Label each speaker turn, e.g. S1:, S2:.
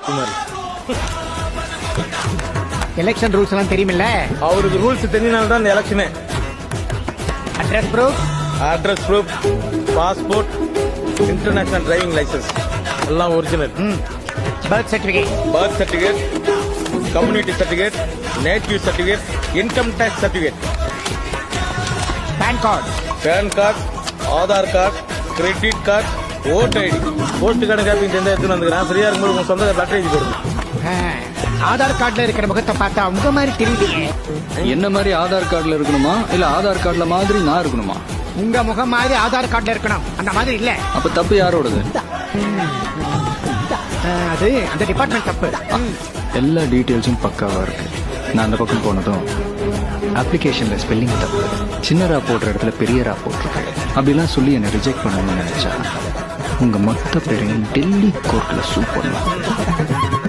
S1: Kumar.
S2: Election rules எல்லாம் தெரியுமில்ல?
S1: அவருக்கு ரூல்ஸ் தெரிஞ்சினால தான் இந்த எலெக்ஷனே.
S2: Address proof,
S1: address proof, passport, international driving licence எல்லாம் original.
S2: Birth certificate,
S1: birth certificate, community certificate, native certificate, income tax certificate,
S2: PAN card,
S1: PAN card, Aadhaar card, credit card, voter ID. Post card copy தெரிஞ்சா எடுத்துன்னு வந்துக்கிறேன். ஃப்ரீயா இருக்கும்போது உங்க சொந்த letter எழுதி கொடுங்க.
S2: ஆதார் கார்டுல இருக்கிற முகத்தை பார்த்தா உங்க மாதிரி தெரியலையே.
S3: என்ன மாதிரி ஆதார் கார்டுல இருக்கணுமா இல்ல ஆதார் கார்டுல மாதிரி நான் இருக்கணுமா?
S2: உங்க முகம் மாதிரி ஆதார் கார்டுல இருக்கணும், அந்த மாதிரி இல்ல.
S3: அப்ப தப்பு யாரோடது?
S2: அது அந்த டிபார்ட்மெண்ட் தப்பு.
S3: எல்லா டீட்டெயில்ஸும் பக்காவா இருக்கு. நான் அந்த பக்கம் போனதும் அப்ளிகேஷன்ல ஸ்பெல்லிங் தப்பு, சின்னரா போடுற இடத்துல பெரியரா போட்டிருக்கேன் அப்படிலாம் சொல்லி என்னை ரிஜெக்ட் பண்ணணும்னு நினைச்சா உங்க மொத்த பேரையும் டெல்லி கோர்ட்ல சூ பண்ணலாம்.